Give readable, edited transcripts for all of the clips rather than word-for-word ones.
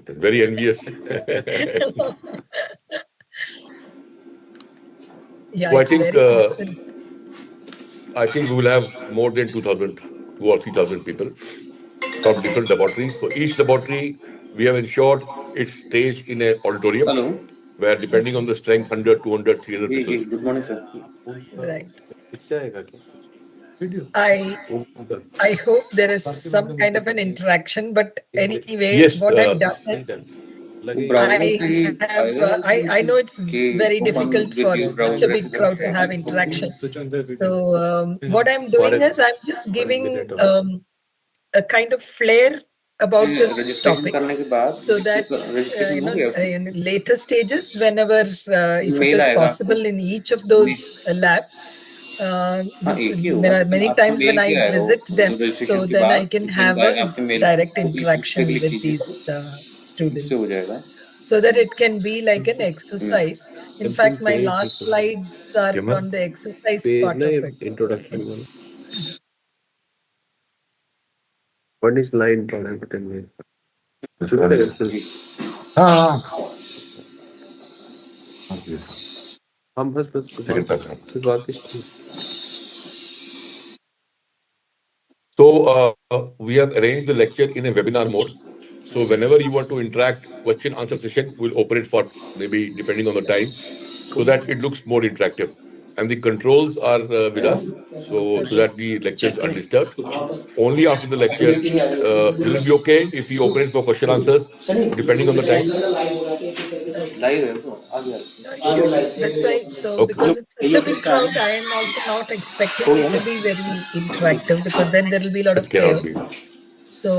Very envious. Yeah, So it's very decent. I think we will have more than 2,000, 2 or 3,000 people from different laboratories. So each laboratory, we have ensured it stays in an auditorium Hello. where depending on Okay, the strength, 100, 200, 300 ji people. Ji good morning sir. right. इससे आएगा क्या? Video. I वो उधर. I hope there is some kind of an interaction, but anyway, Yes, what I've done see that. is browser I पे ही have आएगा I know it's कि very open difficult with for your such a browser big ऐसे crowd to करके have interaction. So what I'm What doing is is I'm just giving a kind of flair about this registration topic, करने के बाद so that registration हो गया उसमें in later stages, whenever if it mail is आएगा आपको. possible in each of those labs, हाँ this एक ही there होगा. are many आपको times when मेल I किया आएगा वो visit them, so रजिस्ट्रेशन के then I बाद can लिंक have आएगा a आपके मेल पे, direct तो प्लीज उस पर interaction क्लिक with कीजिए these तो उससे हो students, जाएगा. so that it can be like an exercise. In fact, my last slides are on the exercise part of it. introduction. One is line button. हाँ हम बस सेकंड तक बात की. So we have arranged the lecture in a webinar mode. So whenever you want to interact, question answer session, we'll open it for maybe depending on the time, so that it looks more interactive. And the controls are with us, so that the lectures are disturbed. Only after the lecture, will it be okay if we open it for question answers, depending on the time? Live है तो आ गया. Sure, that's right. So Okay. because it's such a big crowd, I am also not expecting it to be very interactive, because then there will be a lot It of cannot be. chaos. So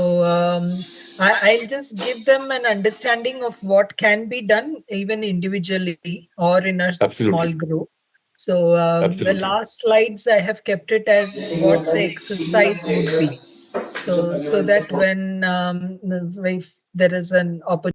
I'll just give them an understanding of what can be done even individually or in a small Absolutely. group. So the Absolutely. last slides I have kept it as what the exercise would be. So that when if there is an opportunity.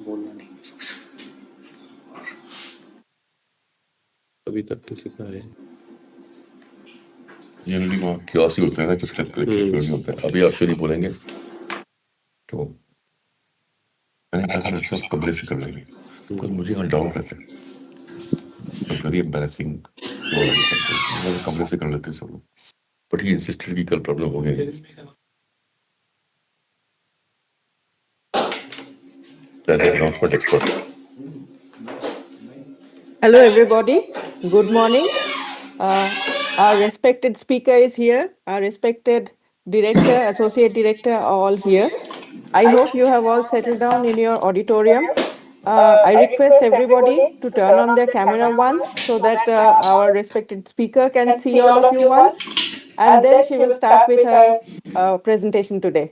बोलना नहीं. अभी तक किसी का है generally वहाँ क्यों होता है ना, चुपचाप नहीं होता है. अभी आपसे नहीं बोलेंगे तो मैंने कहा सब कमरे से कर लेंगे, तो मुझे यहाँ डाउन रहता है, वेरी एम्बैरेसिंग. कमरे से कर लेते सब लोग, बट ही इंसिस्टेड कि कल प्रॉब्लम हो गई. That is announcement expert. Hello, everybody. Good morning. Our respected speaker is here. Our respected director, associate director are all here. I hope you have all settled down in your auditorium. I request everybody to turn on their camera once so that our respected speaker can see all of you once. And then she will start with her presentation today.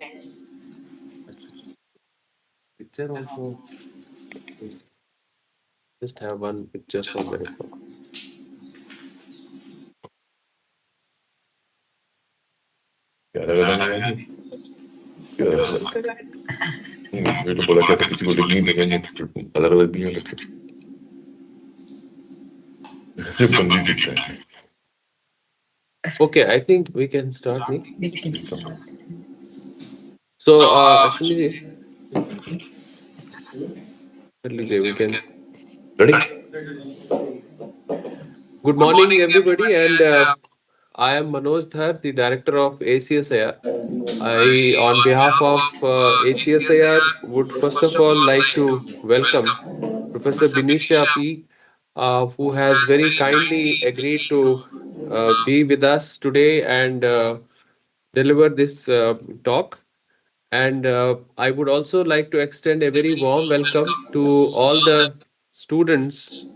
Picture also. Just have one picture from the record. मैंने बोला क्या था, किसी को link नहीं देंगे, अलग अलग भी अलग है. Okay, I think we can start. We can start. So, Ashwini, we can. Ready? Good morning, everybody, and I am Manoj Dhar, the director of AcSIR. I, on behalf of AcSIR, would first of all like to welcome Professor Binisha P, who has very kindly agreed to be with us today and deliver this talk. And I would also like to extend a very warm welcome to all the students,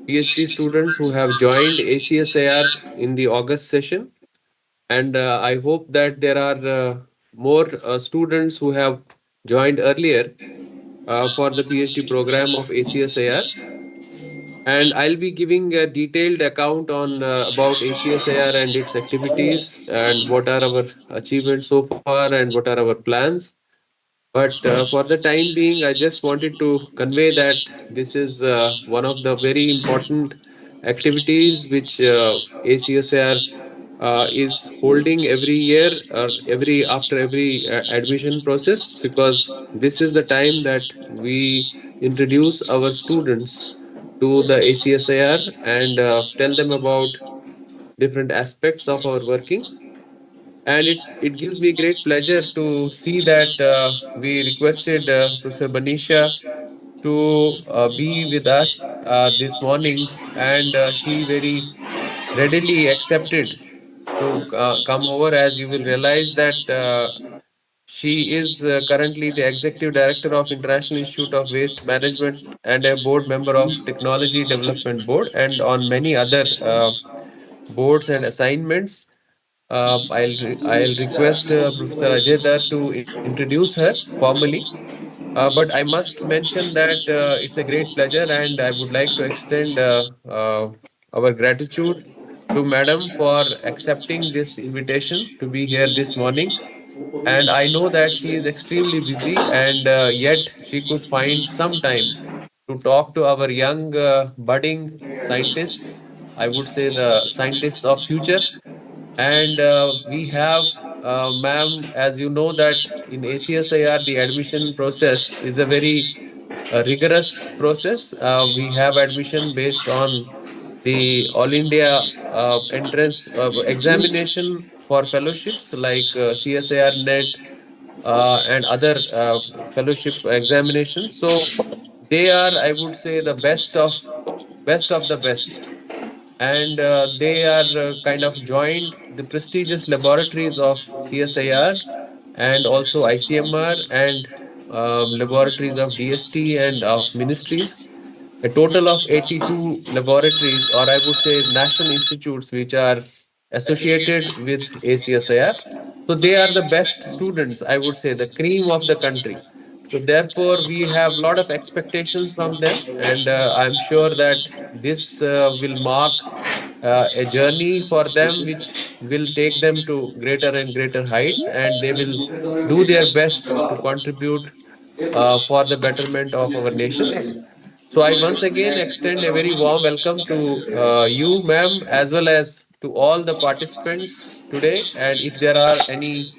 PhD students who have joined ACSIR in the August session. And I hope that there are more students who have joined earlier for the PhD program of ACSIR. And I'll be giving a detailed account on about ACSIR and its activities and what are our achievements so far and what are our plans. But for the time being, I just wanted to convey that this is one of the very important activities which ACSR is holding every year or every after every admission process, because this is the time that we introduce our students to the ACSIR and tell them about different aspects of our working. And it gives me great pleasure to see that we requested Professor Banisha to be with us this morning, and she very readily accepted to come over. As you will realize that she is currently the executive director of International Institute of Waste Management and a board member of Technology Development Board, and on many other boards and assignments. I'll request Professor Ajay Dar to introduce her formally. But I must mention that it's a great pleasure, and I would like to extend our gratitude to Madam for accepting this invitation to be here this morning. And I know that she is extremely busy, and yet she could find some time to talk to our young budding scientists. I would say the scientists of future. And we have, ma'am, as you know, that in ACSIR, the admission process is a very rigorous process. We have admission based on the All India entrance examination for fellowships like CSIR NET and other fellowship examinations. So they are, I would say, the best of the best, and they are kind of joined the prestigious laboratories of CSIR and also ICMR and laboratories of DST and of ministries. A total of 82 laboratories, or I would say national institutes, which are associated with ACSIR. So they are the best students, I would say, the cream of the country. So therefore, we have a lot of expectations from them, and I'm sure that this will mark a journey for them, which will take them to greater and greater heights, and they will do their best to contribute for the betterment of our nation. So I once again extend a very warm welcome to you, ma'am, as well as to all the participants today. And if there are any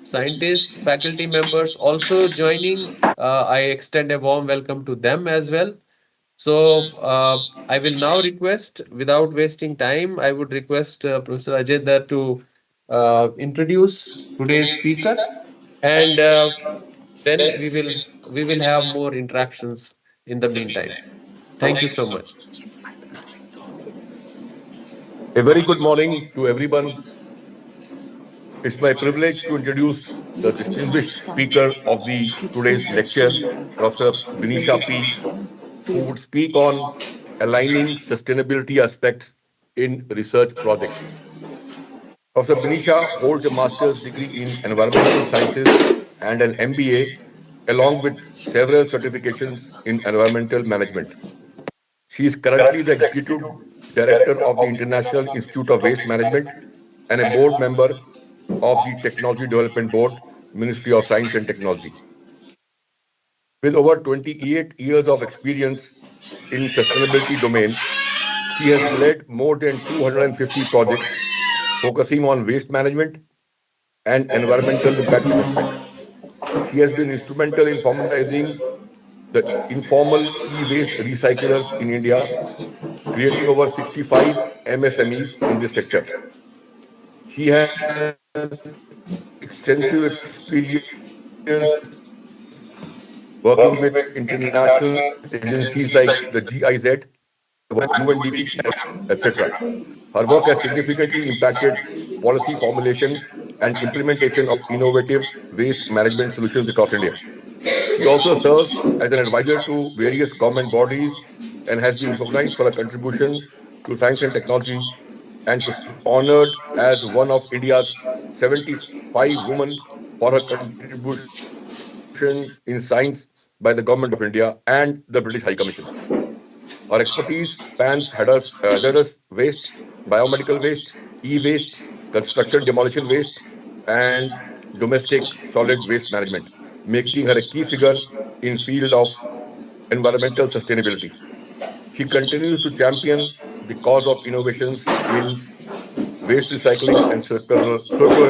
scientists, faculty members also joining, I extend a warm welcome to them as well. So I will now request, without wasting time, I would request Professor Ajay Dar to introduce today's speaker, and then we will have more interactions in the meantime. Thank you so much. A very good morning to everyone. It's my privilege to introduce the distinguished speaker of the today's lecture, Professor Vinisha P, who would speak on aligning sustainability aspects in research projects. Professor Binisha holds a master's degree in environmental sciences and an MBA, along with several certifications in environmental management. She is currently the executive director of the International Institute of Waste Management and a board member of the Technology Development Board, Ministry of Science and Technology. With over 28 years of experience in sustainability domain, she has led more than 250 projects focusing on waste management and environmental impact assessment. She has been instrumental in formalizing the informal e-waste recyclers in India, creating over 65 MSMEs in this sector. She has extensive experience working with international agencies like the GIZ, UNDP, etc. Her work has significantly impacted policy formulation and implementation of innovative waste management solutions across India. She also serves as an advisor to various government bodies and has been recognized for her contribution to science and technology and honored as one of India's 75 women for her contribution in science by the Government of India and the British High Commission. Our expertise spans hazardous waste, biomedical waste, e-waste, construction demolition waste, and domestic solid waste management, making her a key figure in field of environmental sustainability. She continues to champion the cause of innovations in waste recycling and circular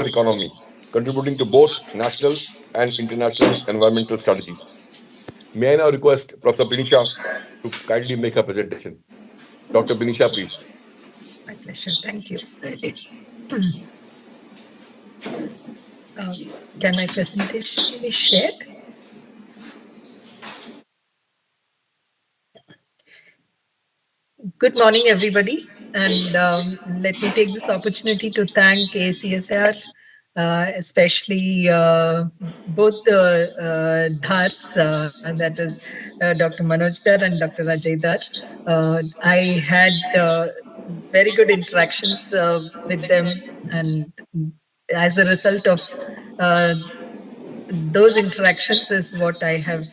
economy, contributing to both national and international environmental strategies. May I now request Professor Binisha to kindly make her presentation. Dr. Binisha, please. My pleasure. Thank you. Can my presentation be shared? Good morning, everybody. And let me take this opportunity to thank ACSR, especially both the Dhars, that is Dr. Manoj Dhar and Dr. Ajay Dhar. I had very good interactions with them, and as a result of uh, those interactions is what I have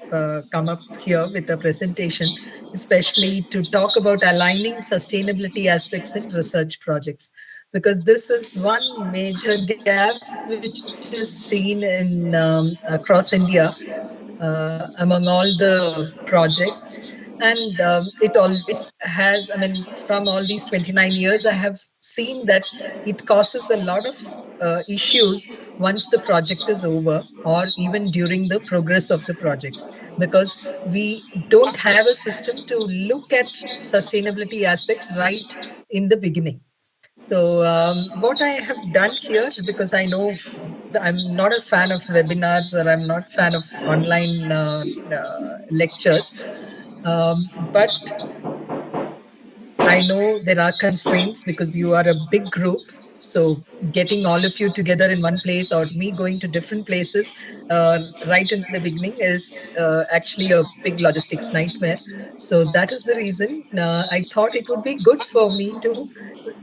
come up here with a presentation, especially to talk about aligning sustainability aspects in research projects, because this is one major gap which is seen in across India among all the projects. And it always has, I mean, from all these 29 years, I have seen that it causes a lot of issues once the project is over or even during the progress of the projects, because we don't have a system to look at sustainability aspects right in the beginning. So what I have done here, because I know I'm not a fan of webinars or I'm not fan of online lectures, but I know there are constraints because you are a big group. So getting all of you together in one place or me going to different places right in the beginning is actually a big logistics nightmare. So that is the reason I thought it would be good for me to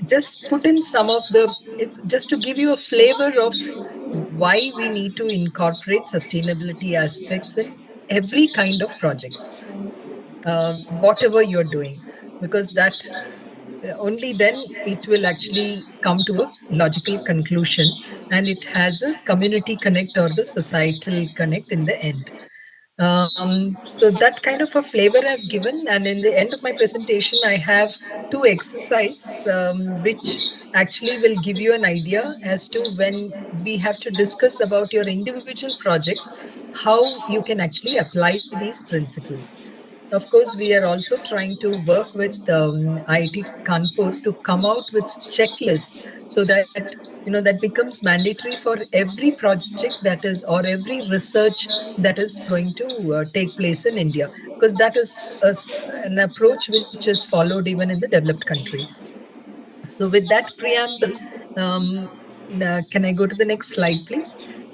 just put in some of the, it's just to give you a flavor of why we need to incorporate sustainability aspects in every kind of projects, whatever you're doing, because that only then it will actually come to a logical conclusion and it has a community connect or the societal connect in the end. So that kind of a flavor I've given, and in the end of my presentation, I have two exercises which actually will give you an idea as to when we have to discuss about your individual projects, how you can actually apply these principles. Of course, we are also trying to work with IIT Kanpur to come out with checklists so that that becomes mandatory for every project that is, or every research that is going to take place in India, because that is an approach which is followed even in the developed countries. So with that preamble, can I go to the next slide, please?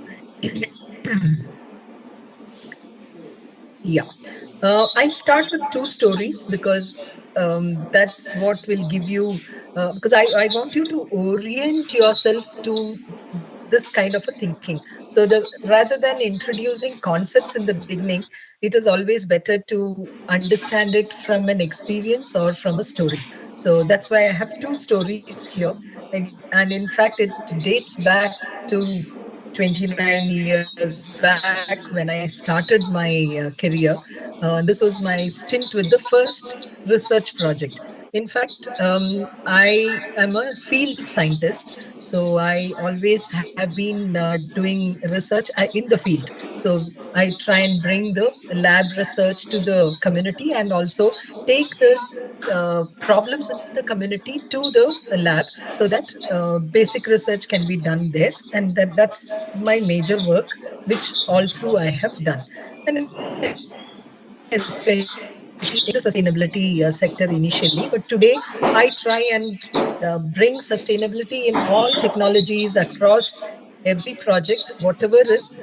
Yeah. I'll start with two stories because that's what will give you, because I want you to orient yourself to this kind of a thinking. So rather than introducing concepts in the beginning, it is always better to understand it from an experience or from a story. So that's why I have two stories here. And in fact, it dates back to 29 years back when I started my career. This was my stint with the first research project. In fact, I am a field scientist, so I always have been doing research in the field. So I try and bring the lab research to the community and also take the problems in the community to the lab so that basic research can be done there. And that's my major work, which all through I have done. And especially in the sustainability sector initially. But today I try and bring sustainability in all technologies across every project, whatever is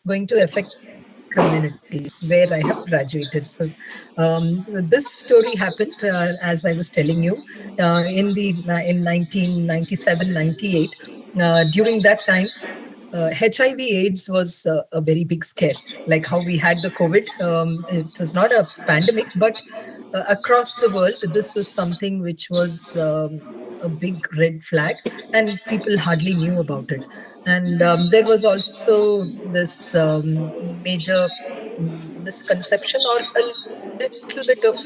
going to affect communities where I have graduated. So this story happened, as I was telling you, in 1997, 98. During that time, HIV/AIDS was a very big scare. Like how we had the COVID, it was not a pandemic, but across the world, this was something which was a big red flag, and people hardly knew about it. And there was also this major misconception, or a little bit of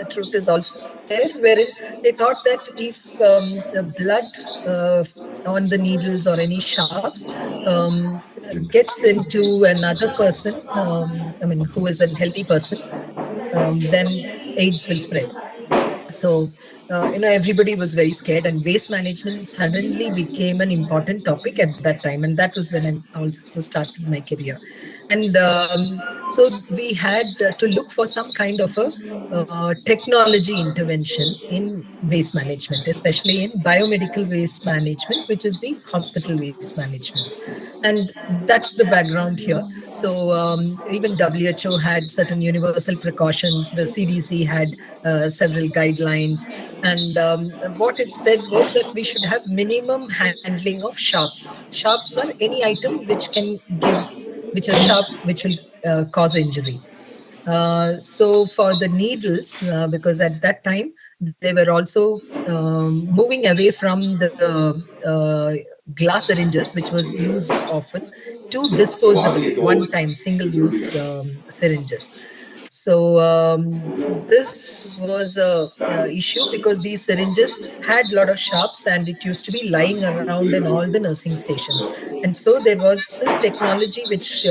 truth is also there, wherein they thought that if the blood uh, on the needles or any sharps gets into another person, I mean, who is a healthy person, then AIDS will spread. So everybody was very scared, and waste management suddenly became an important topic at that time, and that was when I also started my career. And so we had to look for some kind of a technology intervention in waste management, especially in biomedical waste management, which is the hospital waste management. And that's the background here. So even WHO had certain universal precautions. The CDC had several guidelines, and what it said was that we should have minimum handling of sharps. Sharps are any item which can give, which are sharp, which will cause injury. So for the needles, because at that time they were also moving away from the glass syringes, which was used often, to disposable, one-time, single-use syringes. So this was a issue because these syringes had a lot of sharps, and it used to be lying around in all the nursing stations. And so there was this technology which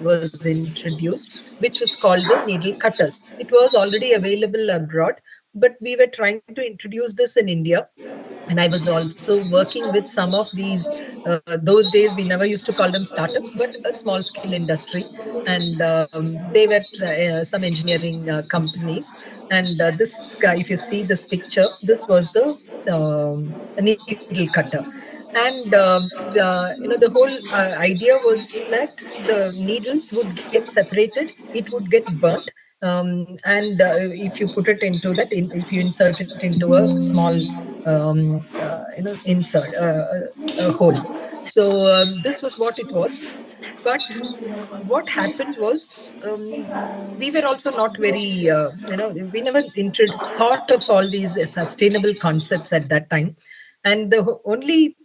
was introduced, which was called the needle cutters. It was already available abroad, but we were trying to introduce this in India. And I was also working with some of these. Those days, we never used to call them startups, but a small scale industry, and they were some engineering companies. And this guy, if you see this picture, this was the needle cutter. And the whole idea was that the needles would get separated, it would get burnt, and if you put it into that, if you insert it into a small insert a hole. So this was what it was. But what happened was, we were also not very we never thought of all these sustainable concepts at that time. And the only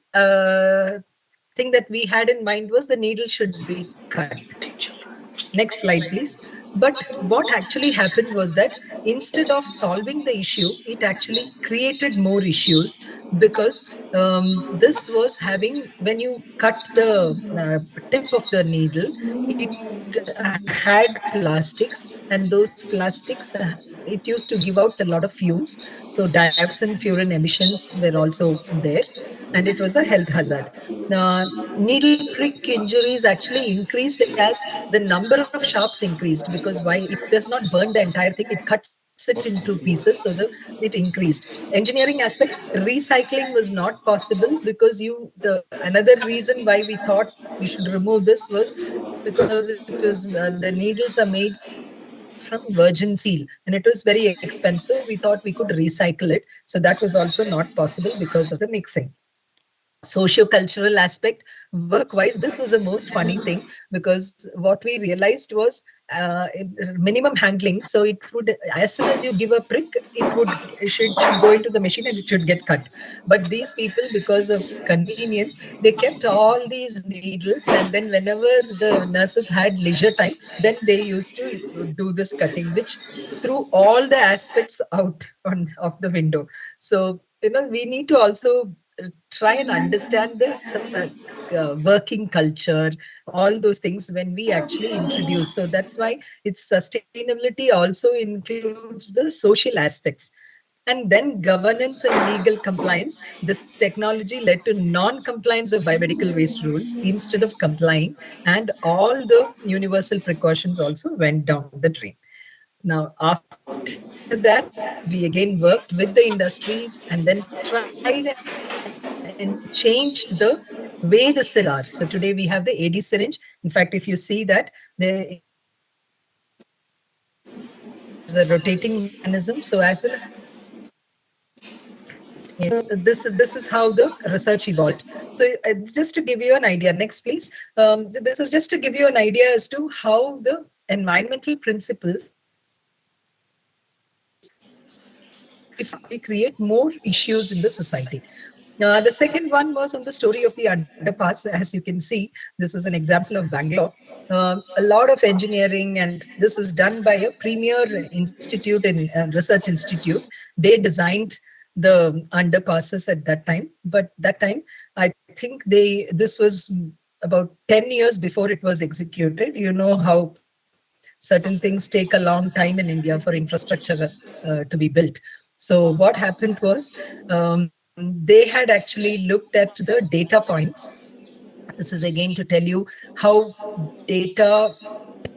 thing that we had in mind was the needle should be cut. Next slide, please. But what actually happened was that instead of solving the issue, it actually created more issues, because this was having, when you cut the tip of the needle, it had plastics, and those plastics, it used to give out a lot of fumes. So dioxin, furan emissions were also there, and it was a health hazard. Needle prick injuries actually increased as the number of sharps increased, because why? It does not burn the entire thing, it cuts it into pieces, so it increased. Engineering aspect, recycling was not possible, because another reason why we thought we should remove this was because it was the needles are made from virgin steel, and it was very expensive. We thought we could recycle it, so that was also not possible because of the mixing. Socio-cultural aspect, work-wise, this was the most funny thing, because what we realized was minimum handling. So it would, as soon as you give a prick, it should go into the machine and it should get cut. But these people, because of convenience, they kept all these needles, and then whenever the nurses had leisure time, then they used to do this cutting, which threw all the aspects out of the window. So we need to also try and understand this working culture, all those things when we actually introduce. So that's why its sustainability also includes the social aspects. And then governance and legal compliance. This technology led to non-compliance of biomedical waste rules instead of complying, and all the universal precautions also went down the drain. Now, after that, we again worked with the industries and then tried and and changed the way the syringes are. So today we have the AD syringe. In fact, if you see that there is a rotating mechanism, so as well as this is how the research evolved. So just to give you an idea, next please. This is just to give you an idea as to how the environmental principles actually create more issues in the society. The second one was on the story of the underpass. As you can see, this is an example of Bangalore. A lot of engineering, and this was done by a premier institute in research institute. They designed the underpasses at that time, but that time I think this was about 10 years before it was executed. You know how certain things take a long time in India for infrastructure to be built. So what happened was they had actually looked at the data points. This is again to tell you how data,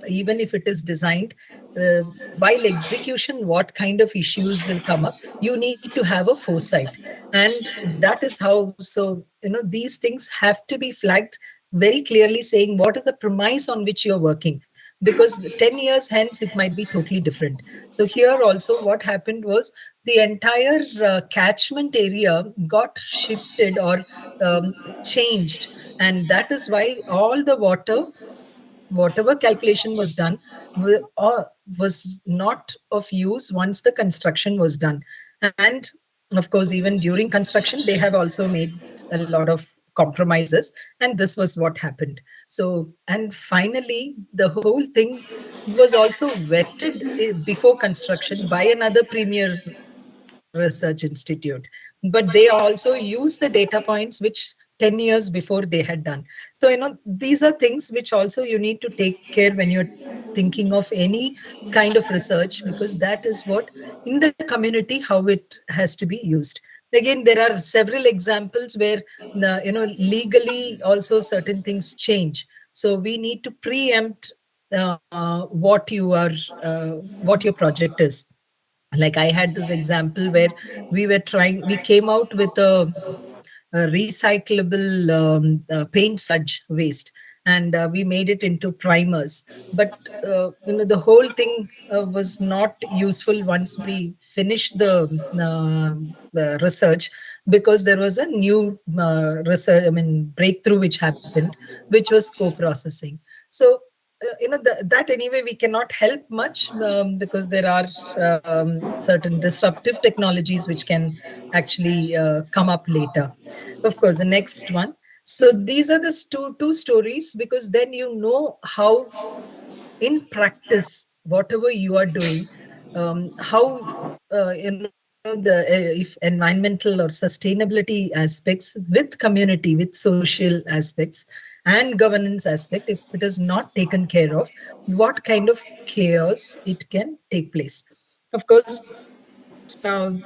even if it is designed, uh, while execution, what kind of issues will come up, you need to have a foresight. And that is how, so, these things have to be flagged very clearly, saying what is the premise on which you're working, because 10 years hence it might be totally different. So here also what happened was the entire catchment area got shifted or changed, and that is why all the water, whatever calculation was done, was not of use once the construction was done. And of course, even during construction, they have also made a lot of compromises, and this was what happened. So, and finally, the whole thing was also vetted before construction by another premier research institute, but they also use the data points which 10 years before they had done. So these are things which also you need to take care when you're thinking of any kind of research, because that is what in the community how it has to be used. Again, there are several examples where legally also certain things change, so we need to preempt what your project is. Like I had this example where we came out with a recyclable paint smudge waste, and we made it into primers. But the whole thing was not useful once we finished the research, because there was a new research, I mean, breakthrough which happened, which was co-processing. So that anyway we cannot help much, because there are certain disruptive technologies which can actually come up later. Of course, the next one. So these are the two stories, because then you know how in practice whatever you are doing, how if environmental or sustainability aspects with community, with social aspects and governance aspect, if it is not taken care of, what kind of chaos it can take place. Of course, I've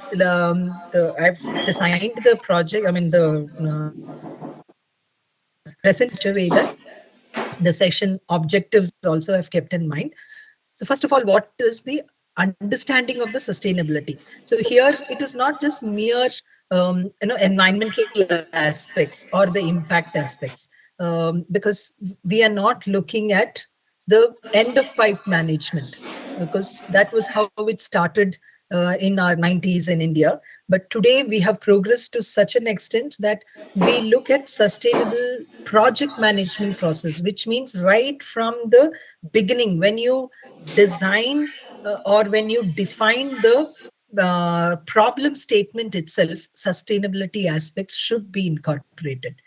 designed the project, I mean the present such a way that the session objectives also I've kept in mind. So first of all, what is the understanding of the sustainability? So here it is not just mere environmental aspects or the impact aspects, because we are not looking at the end of pipe management, because that was how it started in our 90s in India. But today we have progressed to such an extent that we look at sustainable project management process, which means right from the beginning, when you design or when you define the problem statement itself, sustainability aspects should be incorporated.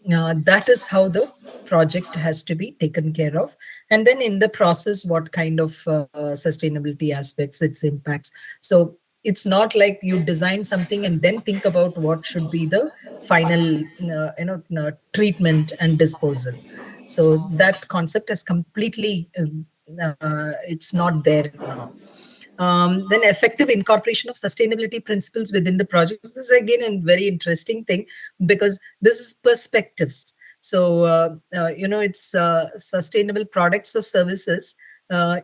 That is how the project has to be taken care of. And then in the process, what kind of sustainability aspects, its impacts. So it's not like you design something and then think about what should be the final treatment and disposal. So that concept is completely it's not there now. Then effective incorporation of sustainability principles within the project. This is again a very interesting thing, because this is perspectives. So, it's sustainable products or services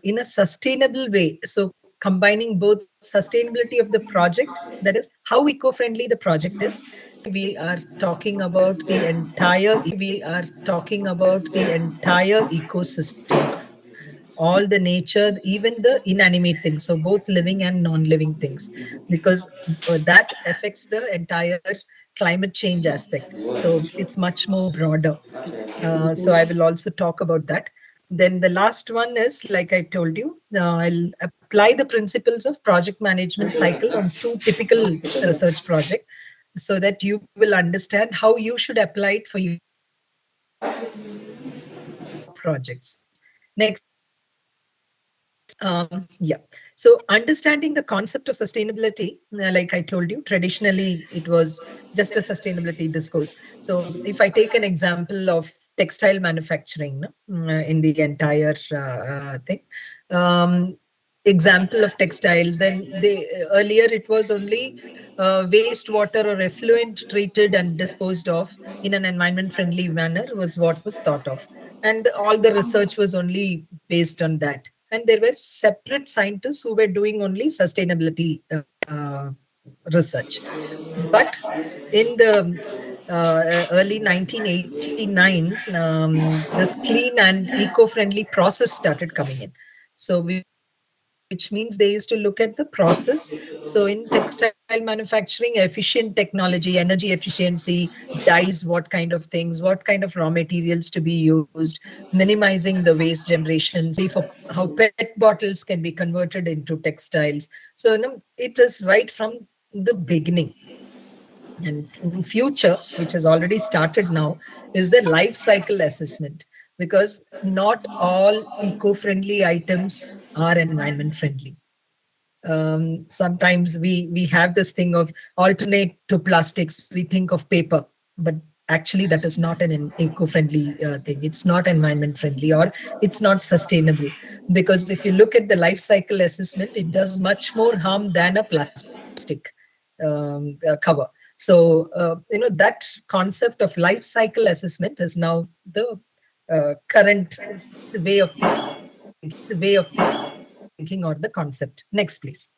in a sustainable way. So combining both sustainability of the project, that is how eco-friendly the project is. We are talking about the entire ecosystem, all the nature, even the inanimate things, so both living and non-living things, because that affects the entire climate change aspect. So it's much more broader. So I will also talk about that. Then the last one is, like I told you, I'll apply the principles of project management cycle on two typical research projects, so that you will understand how you should apply it for your projects. Next. Yeah. So understanding the concept of sustainability, like I told you, traditionally it was just a sustainability discourse. So if I take an example of textile manufacturing, in the entire thing, example of textiles, then they earlier it was only wastewater or effluent treated and disposed of in an environment friendly manner was what was thought of, and all the research was only based on that, and there were separate scientists who were doing only sustainability research. But in the early 1989, this clean and eco-friendly process started coming in. So which means they used to look at the process. So in textile manufacturing, efficient technology, energy efficiency, dyes, what kind of things, what kind of raw materials to be used, minimizing the waste generation, for how PET bottles can be converted into textiles. So it is right from the beginning. And in future, which has already started now, is the life cycle assessment, because not all eco-friendly items are environment friendly. Sometimes we have this thing of alternate to plastics, we think of paper, but actually that is not an eco-friendly thing. It's not environment friendly, or it's not sustainable, because if you look at the life cycle assessment, it does much more harm than a plastic cover. So that concept of life cycle assessment is now the current way of thinking, or the concept. Next, please.